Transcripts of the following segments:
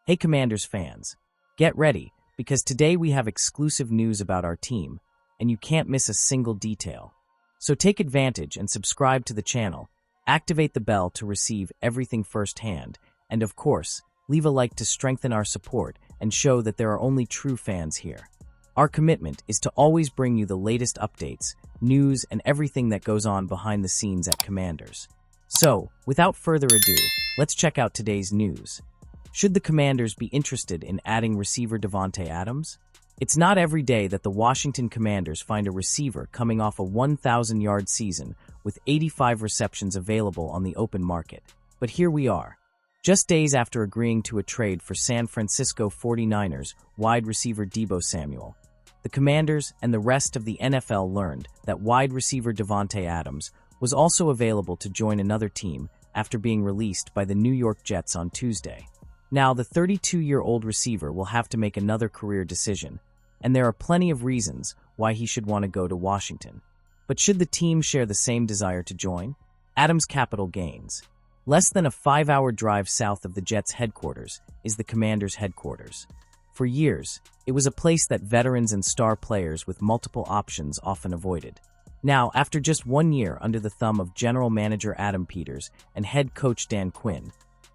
Hey Commanders fans, get ready, because today we have exclusive news about our team, and you can't miss a single detail. So take advantage and subscribe to the channel, activate the bell to receive everything firsthand, and of course, leave a like to strengthen our support and show that there are only true fans here. Our commitment is to always bring you the latest updates, news, and everything that goes on behind the scenes at Commanders. So, without further ado, let's check out today's news. Should the Commanders be interested in adding receiver Devonte Adams? It's not every day that the Washington Commanders find a receiver coming off a 1,000-yard season with 85 receptions available on the open market. But here we are, just days after agreeing to a trade for San Francisco 49ers wide receiver Deebo Samuel. The Commanders and the rest of the NFL learned that wide receiver Devonte Adams was also available to join another team after being released by the New York Jets on Tuesday. Now, the 32-year-old receiver will have to make another career decision, and there are plenty of reasons why he should want to go to Washington. But should the team share the same desire to join? Adams' capital gains. Less than a 5-hour drive south of the Jets' headquarters is the Commanders' headquarters. For years, it was a place that veterans and star players with multiple options often avoided. Now, after just 1 year under the thumb of general manager Adam Peters and head coach Dan Quinn,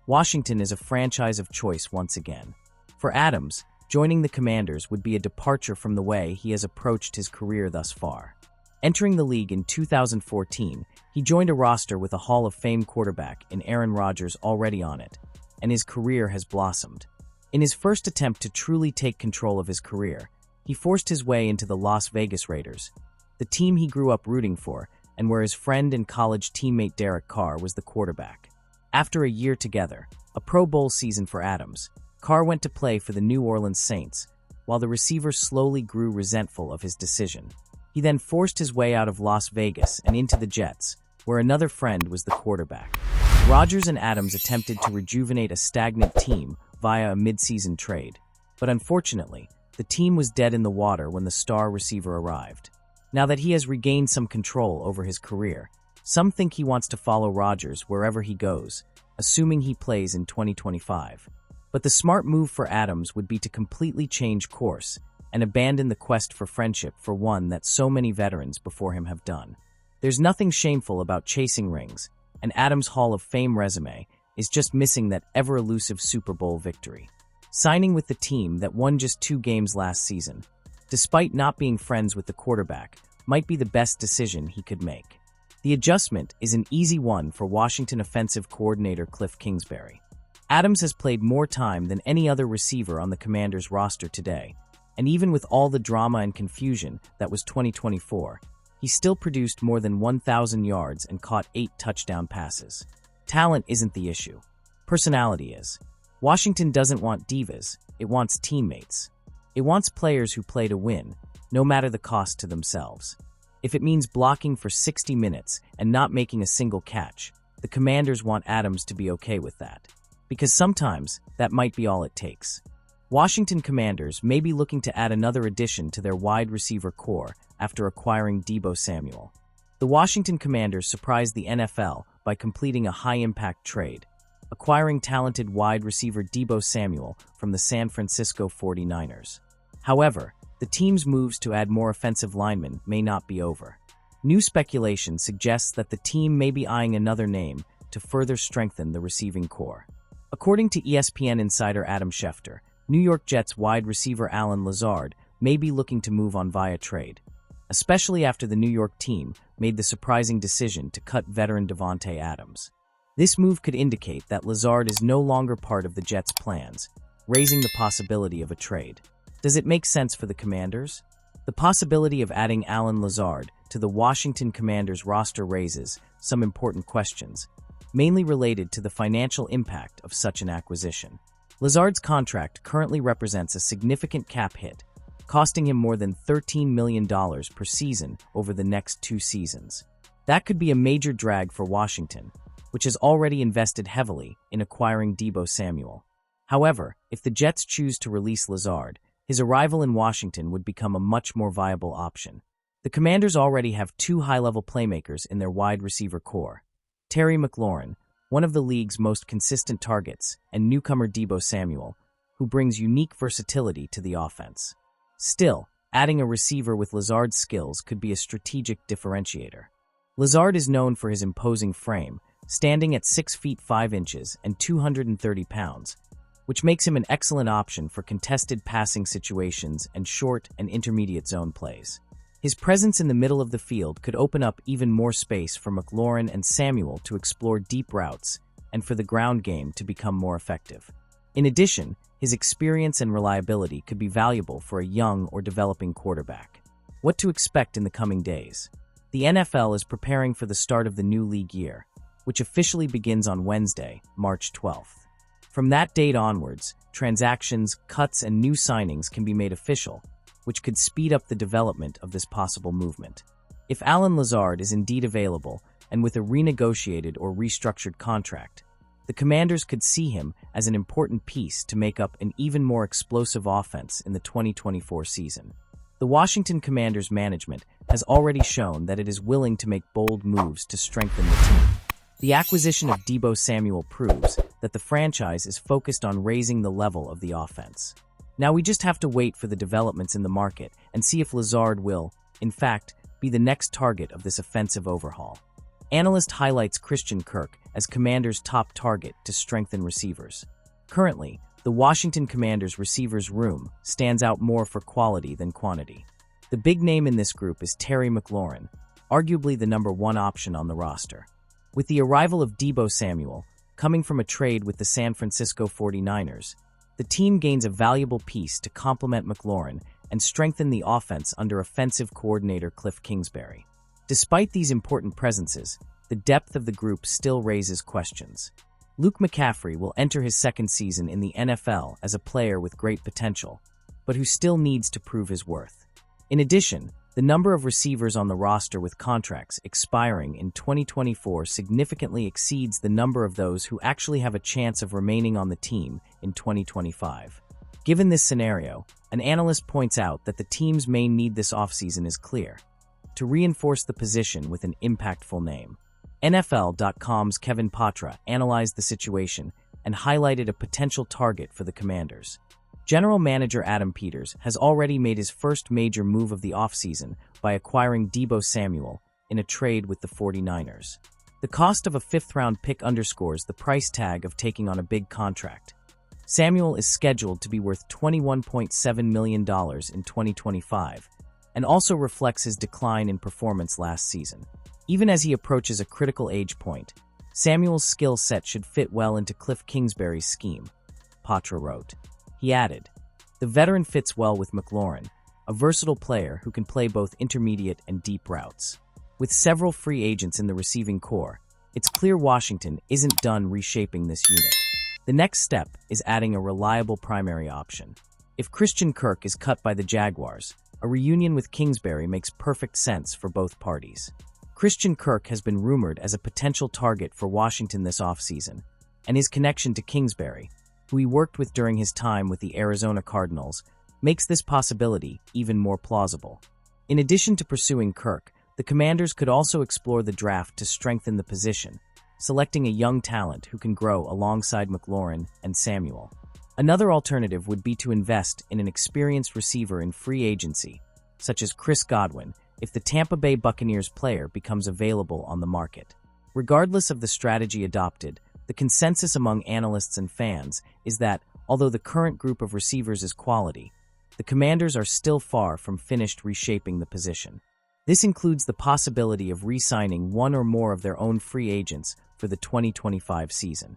Washington is a franchise of choice once again. For Adams, joining the Commanders would be a departure from the way he has approached his career thus far. Entering the league in 2014, he joined a roster with a Hall of Fame quarterback in Aaron Rodgers already on it, and his career has blossomed. In his first attempt to truly take control of his career, he forced his way into the Las Vegas Raiders, the team he grew up rooting for and where his friend and college teammate Derek Carr was the quarterback. After a year together, a Pro Bowl season for Adams, Carr went to play for the New Orleans Saints, while the receiver slowly grew resentful of his decision. He then forced his way out of Las Vegas and into the Jets, where another friend was the quarterback. Rodgers and Adams attempted to rejuvenate a stagnant team via a mid-season trade, but unfortunately, the team was dead in the water when the star receiver arrived. Now that he has regained some control over his career, some think he wants to follow Rodgers wherever he goes, assuming he plays in 2025. But the smart move for Adams would be to completely change course and abandon the quest for friendship for one that so many veterans before him have done. There's nothing shameful about chasing rings, and Adams' Hall of Fame resume is just missing that ever-elusive Super Bowl victory. Signing with the team that won just 2 games last season, despite not being friends with the quarterback, might be the best decision he could make. The adjustment is an easy one for Washington offensive coordinator Cliff Kingsbury. Adams has played more time than any other receiver on the Commanders' roster today, and even with all the drama and confusion that was 2024, he still produced more than 1,000 yards and caught 8 touchdown passes. Talent isn't the issue. Personality is. Washington doesn't want divas, it wants teammates. It wants players who play to win, no matter the cost to themselves. If it means blocking for 60 minutes and not making a single catch, the Commanders want Adams to be okay with that. Because sometimes, that might be all it takes. Washington Commanders may be looking to add another addition to their wide receiver core after acquiring Deebo Samuel. The Washington Commanders surprised the NFL by completing a high-impact trade, acquiring talented wide receiver Deebo Samuel from the San Francisco 49ers. However, the team's moves to add more offensive linemen may not be over. New speculation suggests that the team may be eyeing another name to further strengthen the receiving core. According to ESPN insider Adam Schefter, New York Jets wide receiver Lazard may be looking to move on via trade, especially after the New York team made the surprising decision to cut veteran Devonte Adams. This move could indicate that Lazard is no longer part of the Jets' plans, raising the possibility of a trade. Does it make sense for the Commanders? The possibility of adding Lazard to the Washington Commanders roster raises some important questions, mainly related to the financial impact of such an acquisition. Lazard's contract currently represents a significant cap hit, costing him more than $13 million per season over the next 2 seasons. That could be a major drag for Washington, which has already invested heavily in acquiring Deebo Samuel. However, if the Jets choose to release Lazard, his arrival in Washington would become a much more viable option. The Commanders already have 2 high-level playmakers in their wide receiver core. Terry McLaurin, one of the league's most consistent targets, and newcomer Deebo Samuel, who brings unique versatility to the offense. Still, adding a receiver with Lazard's skills could be a strategic differentiator. Lazard is known for his imposing frame, standing at 6 feet 5 inches and 230 pounds, which makes him an excellent option for contested passing situations and short and intermediate zone plays. His presence in the middle of the field could open up even more space for McLaurin and Samuel to explore deep routes and for the ground game to become more effective. In addition, his experience and reliability could be valuable for a young or developing quarterback. What to expect in the coming days? The NFL is preparing for the start of the new league year, which officially begins on Wednesday, March 12th. From that date onwards, transactions, cuts, and new signings can be made official, which could speed up the development of this possible movement. If Allen Lazard is indeed available, and with a renegotiated or restructured contract, the Commanders could see him as an important piece to make up an even more explosive offense in the 2024 season. The Washington Commanders management has already shown that it is willing to make bold moves to strengthen the team. The acquisition of Deebo Samuel proves that the franchise is focused on raising the level of the offense. Now we just have to wait for the developments in the market and see if Lazard will, in fact, be the next target of this offensive overhaul. Analyst highlights Christian Kirk as Commanders' top target to strengthen receivers. Currently, the Washington Commanders' receivers room stands out more for quality than quantity. The big name in this group is Terry McLaurin, arguably the number one option on the roster. With the arrival of Deebo Samuel, coming from a trade with the San Francisco 49ers, the team gains a valuable piece to complement McLaurin and strengthen the offense under offensive coordinator Cliff Kingsbury. Despite these important presences, the depth of the group still raises questions. Luke McCaffrey will enter his second season in the NFL as a player with great potential, but who still needs to prove his worth. In addition, the number of receivers on the roster with contracts expiring in 2024 significantly exceeds the number of those who actually have a chance of remaining on the team in 2025. Given this scenario, an analyst points out that the team's main need this offseason is clear: to reinforce the position with an impactful name. NFL.com's Kevin Patra analyzed the situation and highlighted a potential target for the Commanders. General Manager Adam Peters has already made his first major move of the offseason by acquiring Deebo Samuel in a trade with the 49ers. The cost of a fifth-round pick underscores the price tag of taking on a big contract. Samuel is scheduled to be worth $21.7 million in 2025, and also reflects his decline in performance last season. Even as he approaches a critical age point, Samuel's skill set should fit well into Cliff Kingsbury's scheme, Patra wrote. He added, "The veteran fits well with McLaurin, a versatile player who can play both intermediate and deep routes. With several free agents in the receiving core, it's clear Washington isn't done reshaping this unit. The next step is adding a reliable primary option. If Christian Kirk is cut by the Jaguars, a reunion with Kingsbury makes perfect sense for both parties. Christian Kirk has been rumored as a potential target for Washington this offseason, and his connection to Kingsbury, who he worked with during his time with the Arizona Cardinals, makes this possibility even more plausible. In addition to pursuing Kirk, the Commanders could also explore the draft to strengthen the position, selecting a young talent who can grow alongside McLaurin and Samuel. Another alternative would be to invest in an experienced receiver in free agency, such as Chris Godwin, if the Tampa Bay Buccaneers player becomes available on the market. Regardless of the strategy adopted, the consensus among analysts and fans is that, although the current group of receivers is quality, the Commanders are still far from finished reshaping the position. This includes the possibility of re-signing one or more of their own free agents for the 2025 season.